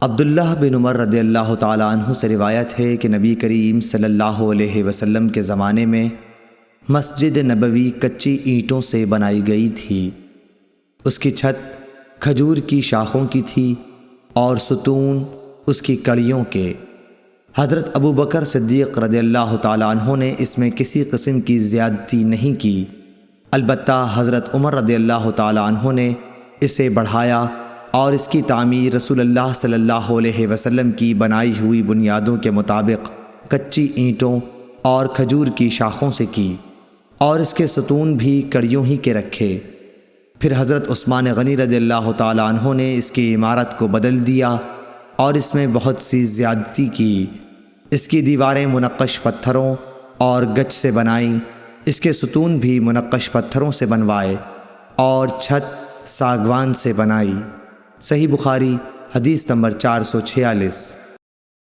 عبداللہ بن عمر رضی اللہ تعالیٰ عنہ سے روایت ہے کہ نبی کریم صلی اللہ علیہ وسلم کے زمانے میں مسجد نبوی کچی اینٹوں سے بنائی گئی تھی۔ اس کی چھت کھجور کی شاخوں کی تھی اور ستون اس کی کڑیوں کے۔ حضرت ابو بکر صدیق رضی اللہ تعالیٰ عنہ نے اس میں کسی قسم کی زیادتی نہیں کی، البتہ حضرت عمر رضی اللہ تعالیٰ عنہ نے اسے بڑھایا اور اس کی تعمیر رسول اللہ صلی اللہ علیہ وسلم کی بنائی ہوئی بنیادوں کے مطابق کچی اینٹوں اور کھجور کی شاخوں سے کی، اور اس کے ستون بھی کڑیوں ہی کے رکھے۔ پھر حضرت عثمان غنی رضی اللہ تعالیٰ عنہ نے اس کی عمارت کو بدل دیا اور اس میں بہت سی زیادتی کی۔ اس کی دیواریں منقش پتھروں اور گچ سے بنائیں، اس کے ستون بھی منقش پتھروں سے بنوائے اور چھت ساگوان سے بنائی۔ صحیح بخاری حدیث نمبر 446۔